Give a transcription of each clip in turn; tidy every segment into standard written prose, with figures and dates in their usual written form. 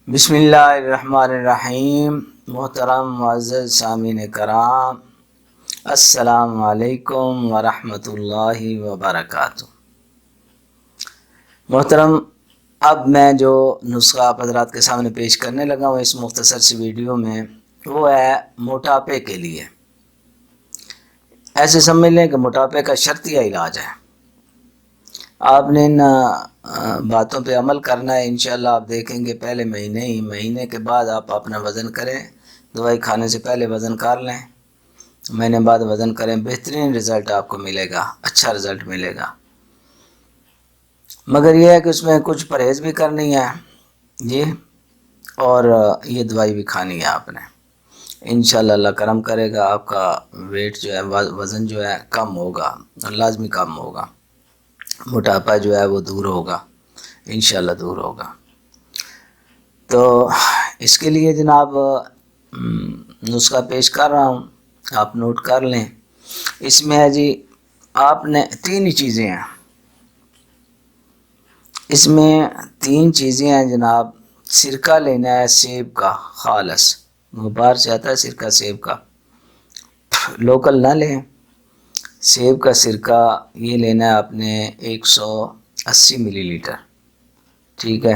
بسم اللہ الرحمن الرحیم۔ محترم معزز سامعین کرام، السلام علیکم ورحمۃ اللہ وبرکاتہ۔ محترم، اب میں جو نسخہ آپ حضرات کے سامنے پیش کرنے لگا ہوں اس مختصر سی ویڈیو میں، وہ ہے موٹاپے کے لیے۔ ایسے سمجھ لیں کہ موٹاپے کا شرطیہ علاج ہے۔ آپ نے ان باتوں پہ عمل کرنا ہے، انشاءاللہ آپ دیکھیں گے پہلے مہینے کے بعد آپ اپنا وزن کریں، دوائی کھانے سے پہلے وزن کر لیں، مہینے بعد وزن کریں، بہترین رزلٹ آپ کو ملے گا، اچھا رزلٹ ملے گا۔ مگر یہ ہے کہ اس میں کچھ پرہیز بھی کرنی ہے جی، اور یہ دوائی بھی کھانی ہے آپ نے۔ انشاءاللہ اللہ کرم کرے گا، آپ کا ویٹ جو ہے، وزن جو ہے کم ہوگا، لازمی کم ہوگا، موٹاپا جو ہے وہ دور ہوگا، انشاءاللہ دور ہوگا۔ تو اس کے لیے جناب نسخہ پیش کر رہا ہوں، آپ نوٹ کر لیں۔ اس میں ہے جی، آپ نے تین ہی چیزیں ہیں، اس میں تین چیزیں ہیں جناب۔ سرکہ لینا ہے سیب کا خالص، وہ باہر سے آتا ہے سرکہ سیب کا، لوکل نہ لیں۔ سیب کا سرکہ یہ لینا ہے آپ نے 180 ملی لیٹر، ٹھیک ہے۔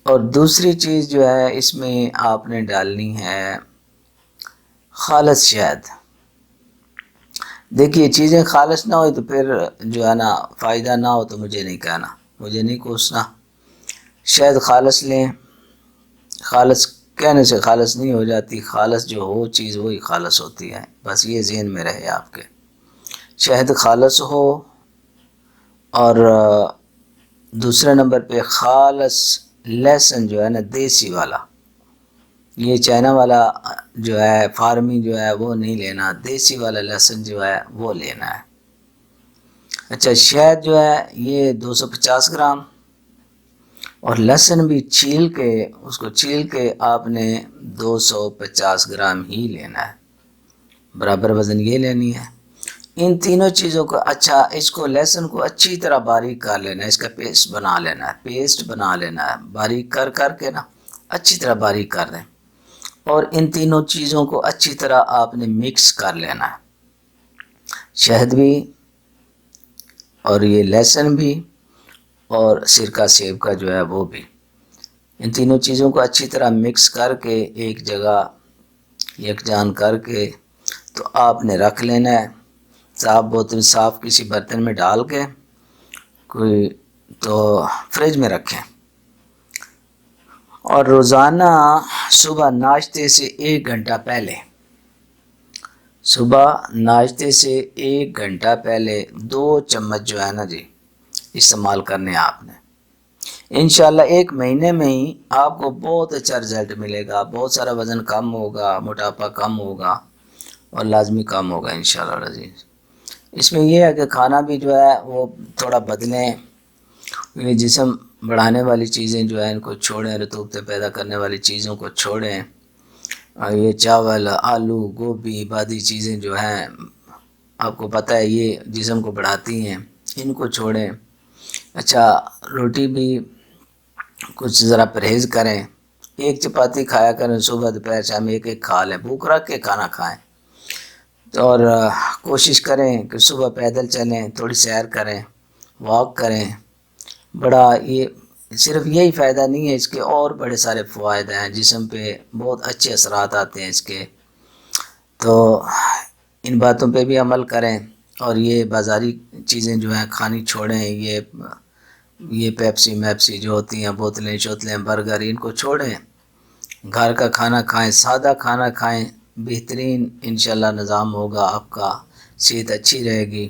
اور دوسری چیز جو ہے اس میں آپ نے ڈالنی ہے خالص شہد۔ دیکھیے چیزیں خالص نہ ہوئی تو پھر جو ہے نا فائدہ نہ ہو تو مجھے نہیں کہنا، مجھے نہیں کوسنا۔ شہد خالص لیں، خالص کہنے سے خالص نہیں ہو جاتی، خالص جو ہو چیز وہی خالص ہوتی ہے، بس یہ ذہن میں رہے آپ کے۔ شہد خالص ہو، اور دوسرے نمبر پہ خالص لہسن جو ہے نا دیسی والا، یہ چائنا والا جو ہے فارمی جو ہے وہ نہیں لینا، دیسی والا لہسن جو ہے وہ لینا ہے۔ اچھا، شہد جو ہے یہ 250 گرام، اور لہسن بھی چھیل کے آپ نے 250 گرام ہی لینا ہے، برابر وزن یہ لینی ہے۔ ان تینوں چیزوں کو اس کو لہسن کو اچھی طرح باریک کر لینا ہے، اس کا پیسٹ بنا لینا ہے، باریک کر کے نا اچھی طرح باریک کر دیں، اور ان تینوں چیزوں کو اچھی طرح آپ نے مکس کر لینا ہے، شہد بھی اور یہ لہسن بھی اور سرکہ سیب کا جو ہے وہ بھی۔ ان تینوں چیزوں کو اچھی طرح مکس کر کے ایک جگہ یکجان کر کے تو آپ نے رکھ لینا ہے، صاف بوتل، صاف کسی برتن میں ڈال کے تو فریج میں رکھیں۔ اور روزانہ صبح ناشتے سے 1 گھنٹہ پہلے، صبح ناشتے سے 1 گھنٹہ پہلے 2 چمچ جو ہے نا جی استعمال کرنے ہیں آپ نے۔ انشاءاللہ 1 مہینے میں ہی آپ کو بہت اچھا رزلٹ ملے گا، بہت سارا وزن کم ہوگا، موٹاپا کم ہوگا، اور لازمی کم ہوگا انشاءاللہ العزیز۔ اس میں یہ ہے کہ کھانا بھی جو ہے وہ تھوڑا بدلیں، یہ جسم بڑھانے والی چیزیں جو ہیں ان کو چھوڑیں، رطوبتیں پیدا کرنے والی چیزوں کو چھوڑیں، یہ چاول، آلو، گوبھی، بادی چیزیں جو ہیں آپ کو پتہ ہے یہ جسم کو بڑھاتی ہیں، ان کو چھوڑیں۔ اچھا، روٹی بھی کچھ ذرا پرہیز کریں، 1 چپاتی کھایا کریں، صبح دوپہر شام ایک کھا لیں، بھوک رکھ کے کھانا کھائیں، اور کوشش کریں کہ صبح پیدل چلیں، تھوڑی سیر کریں، واک کریں۔ بڑا یہ صرف یہی فائدہ نہیں ہے، اس کے اور بڑے سارے فوائد ہیں، جسم پہ بہت اچھے اثرات آتے ہیں اس کے۔ تو ان باتوں پہ بھی عمل کریں، اور یہ بازاری چیزیں جو ہیں کھانی چھوڑیں، یہ پیپسی میپسی جو ہوتی ہیں، بوتلیں برگر، ان کو چھوڑیں، گھر کا کھانا کھائیں، سادہ کھانا کھائیں، بہترین انشاءاللہ نظام ہوگا آپ کا، صحت اچھی رہے گی۔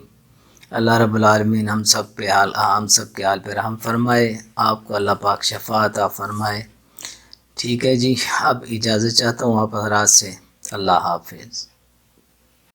اللہ رب العالمین ہم سب کے حال پہ رحم فرمائے، آپ کو اللہ پاک شفا عطا فرمائے۔ ٹھیک ہے جی، اب اجازت چاہتا ہوں آپ حضرات سے، اللہ حافظ۔